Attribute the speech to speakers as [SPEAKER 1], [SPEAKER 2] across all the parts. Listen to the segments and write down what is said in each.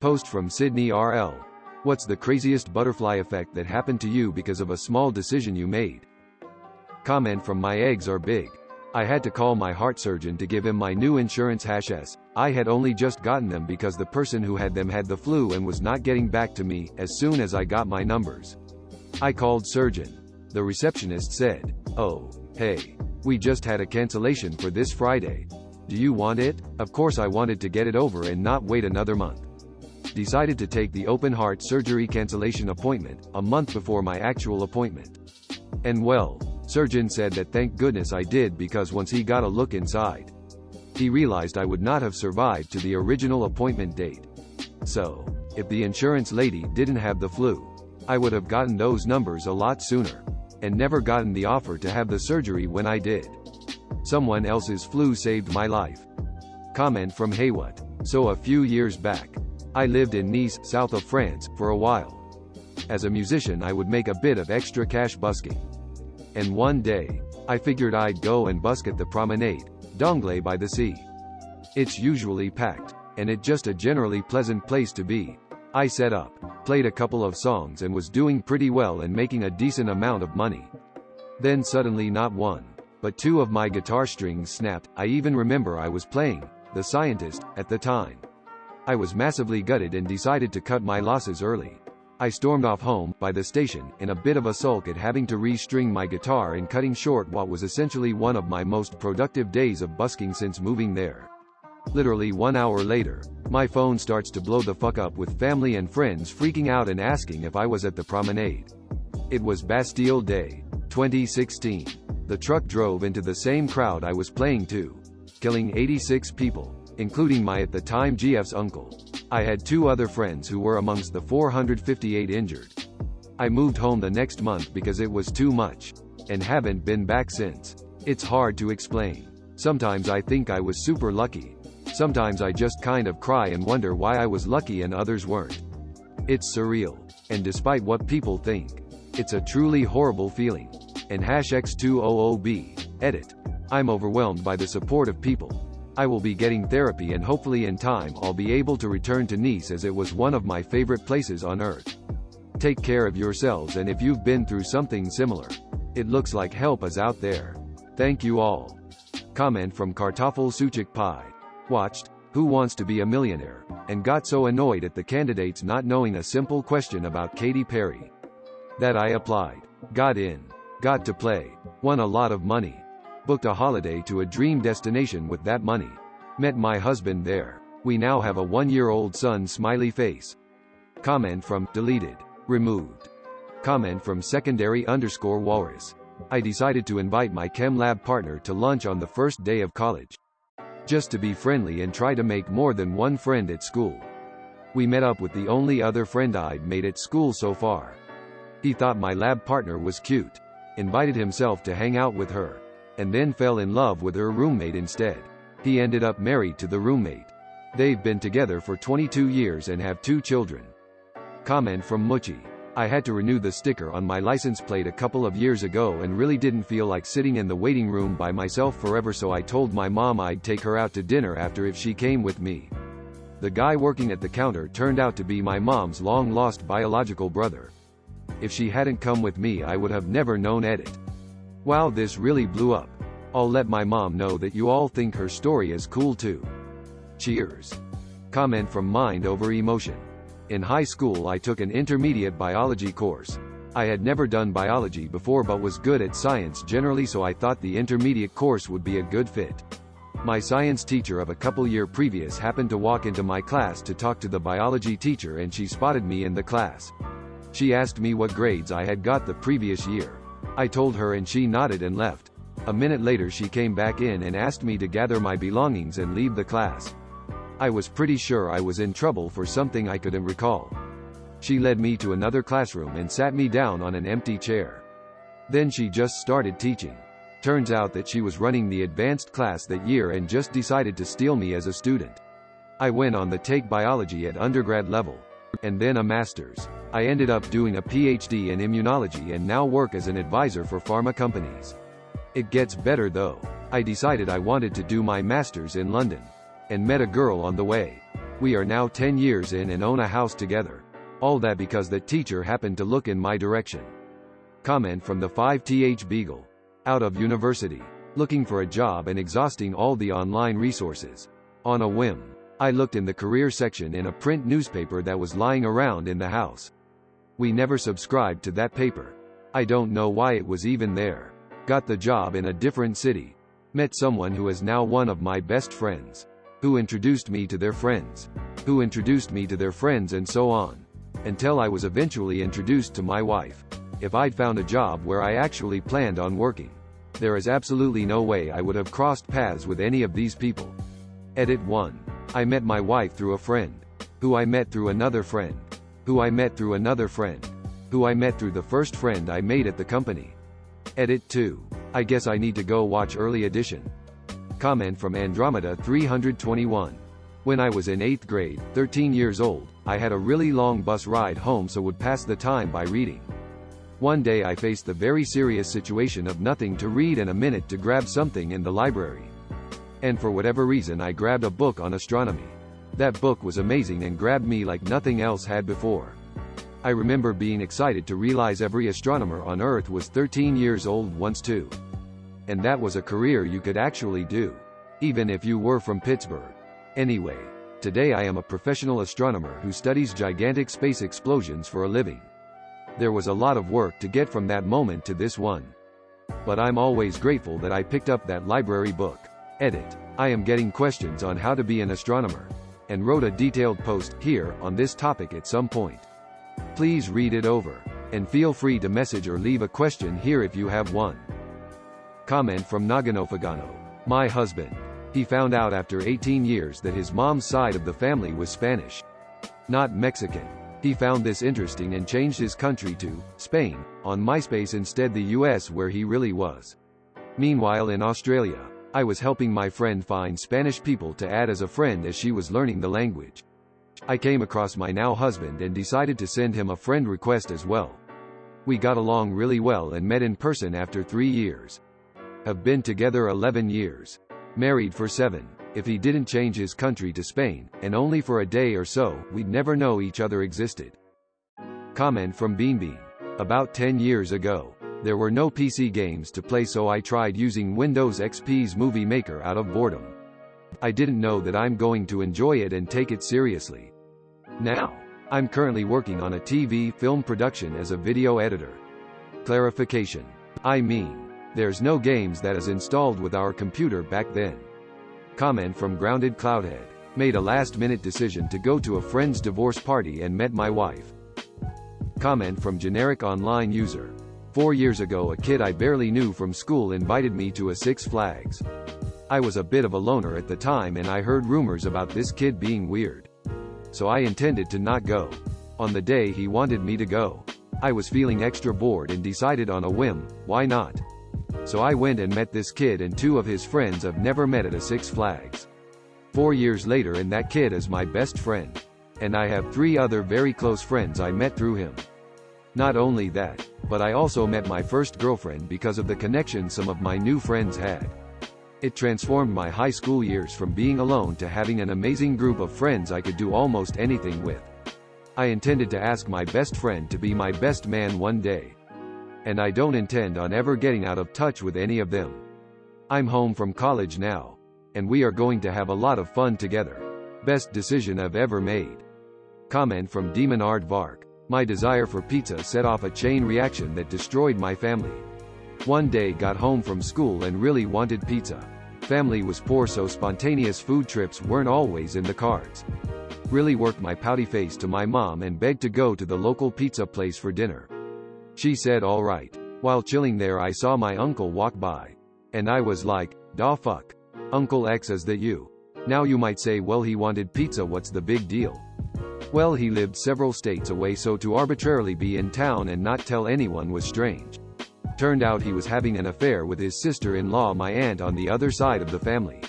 [SPEAKER 1] Post from SidneyRL. What's the craziest butterfly effect that happened to you because of a small decision you made? Comment from myeggsarebig. I had to call my heart surgeon to give him my new insurance #S. I had only just gotten them because the person who had them had the flu and was not getting back to me as soon as I got my numbers. I called surgeon. The receptionist said, "Oh, hey. We just had a cancellation for this Friday. Do you want it?" Of course I wanted to get it over and not wait another month. Decided to take the open heart surgery cancellation appointment, a month before my actual appointment. And well, surgeon said that thank goodness I did because once he got a look inside, he realized I would not have survived to the original appointment date. So, if the insurance lady didn't have the flu, I would have gotten those numbers a lot sooner, and never gotten the offer to have the surgery when I did. Someone else's flu saved my life. Comment from haywhat. So a few years back, I lived in Nice, south of France, for a while. As a musician I would make a bit of extra cash busking. And one day, I figured I'd go and busk at the promenade, d'Anglais by the sea. It's usually packed, and it's just a generally pleasant place to be. I set up, played a couple of songs and was doing pretty well and making a decent amount of money. Then suddenly not one, but two of my guitar strings snapped. I even remember I was playing The Scientist at the time. I was massively gutted and decided to cut my losses early. I stormed off home, by the station, in a bit of a sulk at having to re-string my guitar and cutting short what was essentially one of my most productive days of busking since moving there. Literally 1 hour later, my phone starts to blow the fuck up with family and friends freaking out and asking if I was at the promenade. It was Bastille Day, 2016. The truck drove into the same crowd I was playing to, killing 86 people, including my at the time GF's uncle. I had 2 other friends who were amongst the 458 injured. I moved home the next month because it was too much, and haven't been back since. It's hard to explain. Sometimes I think I was super lucky. Sometimes I just kind of cry and wonder why I was lucky and others weren't. It's surreal. And despite what people think, it's a truly horrible feeling. And #X200B. Edit. I'm overwhelmed by the support of people. I will be getting therapy and hopefully in time I'll be able to return to Nice as it was one of my favorite places on earth. Take care of yourselves, and if you've been through something similar, it looks like help is out there. Thank you all. Comment from KartoffelSucukPie. Watched Who Wants to Be a Millionaire, and got so annoyed at the candidates not knowing a simple question about Katy Perry that I applied, got in, got to play, won a lot of money, booked a holiday to a dream destination with that money, met my husband there. We now have a 1-year-old son, smiley face. Comment from deleted, removed. Comment from secondary_walrus. I decided to invite my chem lab partner to lunch on the first day of college, just to be friendly and try to make more than one friend at school. We met up with the only other friend I'd made at school so far. He thought my lab partner was cute, invited himself to hang out with her, and then fell in love with her roommate instead. He ended up married to the roommate. They've been together for 22 years and have 2 children. Comment from Mutchie. I had to renew the sticker on my license plate a couple of years ago and really didn't feel like sitting in the waiting room by myself forever, so I told my mom I'd take her out to dinner after if she came with me. The guy working at the counter turned out to be my mom's long-lost biological brother. If she hadn't come with me I would have never known Edit. Wow, this really blew up. I'll let my mom know that you all think her story is cool too. Cheers. Comment from MindOverEmotion. In high school I took an intermediate biology course. I had never done biology before but was good at science generally, so I thought the intermediate course would be a good fit. My science teacher of a couple year previous happened to walk into my class to talk to the biology teacher, and she spotted me in the class. She asked me what grades I had got the previous year. I told her and she nodded and left. A minute later she came back in and asked me to gather my belongings and leave the class. I was pretty sure I was in trouble for something I couldn't recall. She led me to another classroom and sat me down on an empty chair. Then she just started teaching. Turns out that she was running the advanced class that year and just decided to steal me as a student. I went on to take biology at undergrad level, and then a master's. I ended up doing a PhD in immunology and now work as an advisor for pharma companies. It gets better though. I decided I wanted to do my master's in London, and met a girl on the way. We are now 10 years in and own a house together. All that because that teacher happened to look in my direction. Comment from the 5th Beagle. Out of university, looking for a job and exhausting all the online resources. On a whim, I looked in the career section in a print newspaper that was lying around in the house. We never subscribed to that paper. I don't know why it was even there. Got the job in a different city. Met someone who is now one of my best friends. Who introduced me to their friends. Who introduced me to their friends and so on. Until I was eventually introduced to my wife. If I'd found a job where I actually planned on working, there is absolutely no way I would have crossed paths with any of these people. Edit 1. I met my wife through a friend. Who I met through another friend. Who I met through another friend. Who I met through the first friend I made at the company. Edit 2. I guess I need to go watch Early Edition. Comment from Andromeda 321. When I was in 8th grade, 13 years old, I had a really long bus ride home so would pass the time by reading. One day I faced the very serious situation of nothing to read and a minute to grab something in the library. And for whatever reason I grabbed a book on astronomy. That book was amazing and grabbed me like nothing else had before. I remember being excited to realize every astronomer on Earth was 13 years old once too. And that was a career you could actually do. Even if you were from Pittsburgh. Anyway, today I am a professional astronomer who studies gigantic space explosions for a living. There was a lot of work to get from that moment to this one. But I'm always grateful that I picked up that library book. Edit. I am getting questions on how to be an astronomer. And wrote a detailed post here on this topic at some point. Please read it over. And feel free to message or leave a question here if you have one. Comment from Naganofagano. My husband. He found out after 18 years that his mom's side of the family was Spanish. Not Mexican. He found this interesting and changed his country to Spain on MySpace instead the US where he really was. Meanwhile in Australia, I was helping my friend find Spanish people to add as a friend as she was learning the language. I came across my now husband and decided to send him a friend request as well. We got along really well and met in person after 3 years. Have been together 11 years. Married for 7. If he didn't change his country to Spain, and only for a day or so, we'd never know each other existed. Comment from beanbiin. About 10 years ago, there were no PC games to play so I tried using Windows XP's Movie Maker out of boredom. I didn't know that I'm going to enjoy it and take it seriously. Now, I'm currently working on a TV film production as a video editor. Clarification. I mean, there's no games that is installed with our computer back then. Comment from groundedcloudhead. Made a last-minute decision to go to a friend's divorce party and met my wife. Comment from generic online user. 4 years ago a kid I barely knew from school invited me to a Six Flags. I was a bit of a loner at the time and I heard rumors about this kid being weird. So I intended to not go. On the day he wanted me to go, I was feeling extra bored and decided on a whim, why not? So I went and met this kid and 2 of his friends I've never met at a Six Flags. 4 years later and that kid is my best friend. And I have 3 other very close friends I met through him. Not only that, but I also met my first girlfriend because of the connection some of my new friends had. It transformed my high school years from being alone to having an amazing group of friends I could do almost anything with. I intended to ask my best friend to be my best man one day. And I don't intend on ever getting out of touch with any of them. I'm home from college now. And we are going to have a lot of fun together. Best decision I've ever made. Comment from demonardvark. My desire for pizza set off a chain reaction that destroyed my family. One day got home from school and really wanted pizza. Family was poor so spontaneous food trips weren't always in the cards. Really worked my pouty face to my mom and begged to go to the local pizza place for dinner. She said all right. While chilling there I saw my uncle walk by. And I was like, "Da fuck. Uncle X, is that you?" Now you might say, well, he wanted pizza, what's the big deal? Well, he lived several states away so to arbitrarily be in town and not tell anyone was strange. Turned out he was having an affair with his sister-in-law, my aunt on the other side of the family.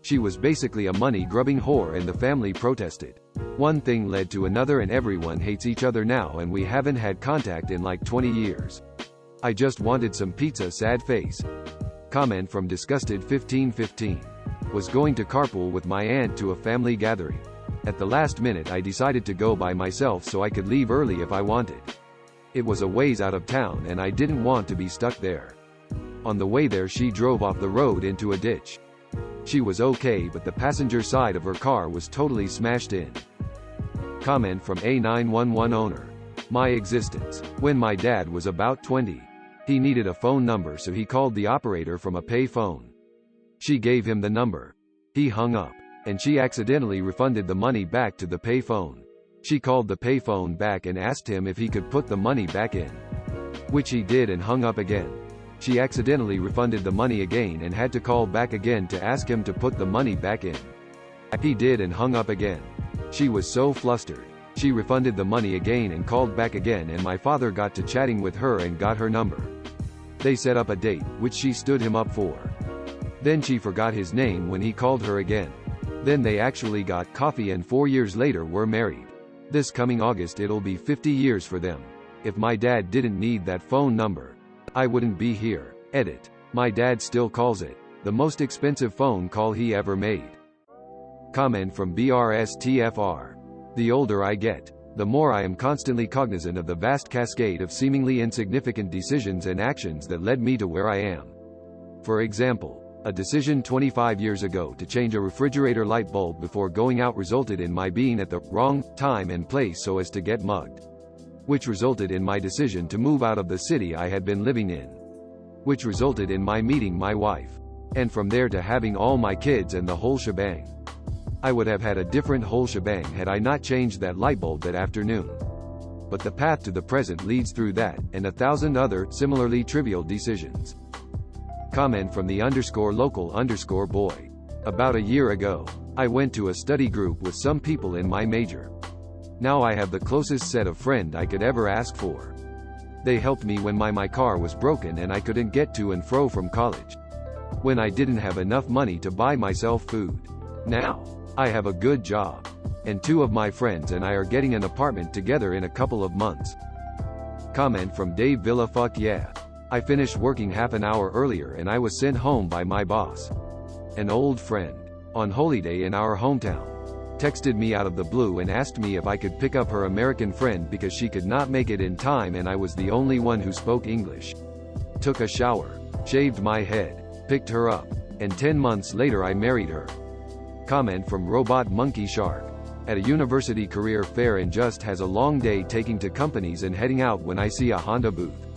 [SPEAKER 1] She was basically a money-grubbing whore and the family protested. One thing led to another and everyone hates each other now and we haven't had contact in like 20 years. I just wanted some pizza, sad face. Comment from disgusted 1515. Was going to carpool with my aunt to a family gathering. At the last minute I decided to go by myself so I could leave early if I wanted. It was a ways out of town and I didn't want to be stuck there. On the way there she drove off the road into a ditch. She was okay, but the passenger side of her car was totally smashed in. Comment from a 911 owner. My existence. When my dad was about 20. He needed a phone number so he called the operator from a pay phone. She gave him the number. He hung up, and she accidentally refunded the money back to the pay phone. She called the pay phone back and asked him if he could put the money back in, which he did and hung up again. She accidentally refunded the money again and had to call back again to ask him to put the money back in. He did and hung up again. She was so flustered. She refunded the money again and called back again, and my father got to chatting with her and got her number. They set up a date, which she stood him up for. Then she forgot his name when he called her again. Then they actually got coffee and 4 years later were married. This coming August it'll be 50 years for them. If my dad didn't need that phone number, I wouldn't be here. Edit. My dad still calls it the most expensive phone call he ever made. Comment from BrStFr. The older I get, the more I am constantly cognizant of the vast cascade of seemingly insignificant decisions and actions that led me to where I am. For example, a decision 25 years ago to change a refrigerator light bulb before going out resulted in my being at the wrong time and place so as to get mugged, which resulted in my decision to move out of the city I had been living in, which resulted in my meeting my wife, and from there to having all my kids and the whole shebang. I would have had a different whole shebang had I not changed that light bulb that afternoon. But the path to the present leads through that, and 1,000 other, similarly trivial decisions. Comment from the _local_boy. About a year ago, I went to a study group with some people in my major. Now I have the closest set of friend I could ever ask for. They helped me when my car was broken and I couldn't get to and fro from college, when I didn't have enough money to buy myself food. Now, I have a good job, and 2 of my friends and I are getting an apartment together in a couple of months. Comment from davevillafuckyeah. I finished working half an hour earlier and I was sent home by my boss. An old friend, on holiday in our hometown, texted me out of the blue and asked me if I could pick up her American friend because she could not make it in time and I was the only one who spoke English. Took a shower, shaved my head, picked her up, and 10 months later I married her. Comment from robotmonkeyshark. At a university career fair and just has a long day taking to companies and heading out when I see a Honda booth.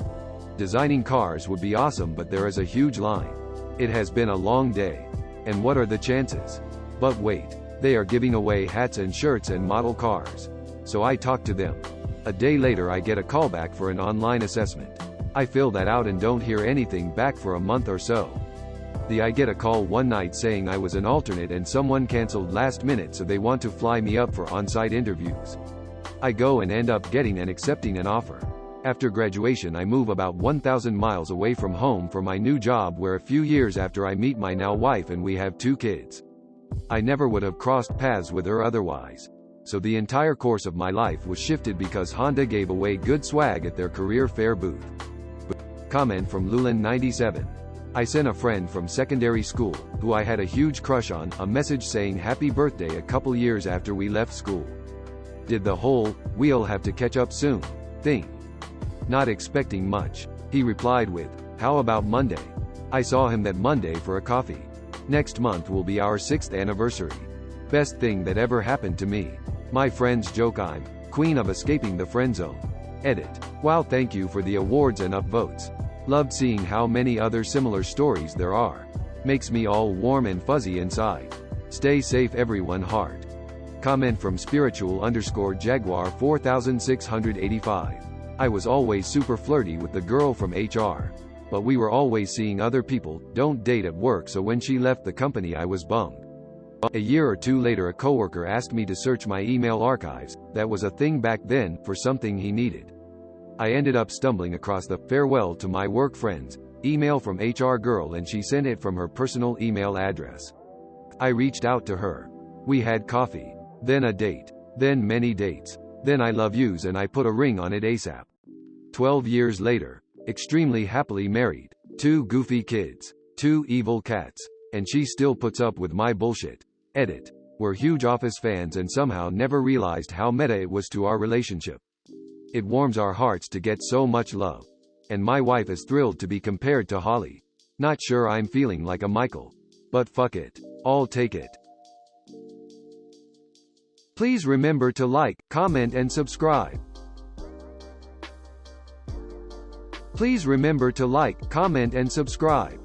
[SPEAKER 1] Designing cars would be awesome, but there is a huge line. It has been a long day. And what are the chances? But wait, they are giving away hats and shirts and model cars. So I talk to them. A day later I get a callback for an online assessment. I fill that out and don't hear anything back for a month or so. I get a call one night saying I was an alternate and someone canceled last minute so they want to fly me up for on-site interviews. I go and end up getting and accepting an offer. After graduation I move about 1,000 miles away from home for my new job, where a few years after I meet my now wife and we have 2 kids. I never would have crossed paths with her otherwise. So the entire course of my life was shifted because Honda gave away good swag at their career fair booth. Comment from Lulin97. I sent a friend from secondary school, who I had a huge crush on, a message saying happy birthday a couple years after we left school. Did the whole, we'll have to catch up soon, thing. Not expecting much. He replied with, how about Monday? I saw him that Monday for a coffee. Next month will be our 6th anniversary. Best thing that ever happened to me. My friends joke I'm queen of escaping the friend zone. Edit. Wow, thank you for the awards and upvotes. Loved seeing how many other similar stories there are. Makes me all warm and fuzzy inside. Stay safe everyone, heart. Comment from spiritual_jaguar 4685. I was always super flirty with the girl from HR. But we were always seeing other people, don't date at work, so when she left the company I was bummed. A year or 2 later a coworker asked me to search my email archives, that was a thing back then, for something he needed. I ended up stumbling across the farewell to my work friends email from HR girl, and she sent it from her personal email address. I reached out to her. We had coffee. Then a date. Then many dates. Then I love yous and I put a ring on it ASAP. 12 years later. Extremely happily married. 2 goofy kids. 2 evil cats. And she still puts up with my bullshit. Edit. We're huge Office fans and somehow never realized how meta it was to our relationship. It warms our hearts to get so much love. And my wife is thrilled to be compared to Holly. Not sure I'm feeling like a Michael. But fuck it. I'll take it. Please remember to like, comment and subscribe. Please remember to like, comment and subscribe.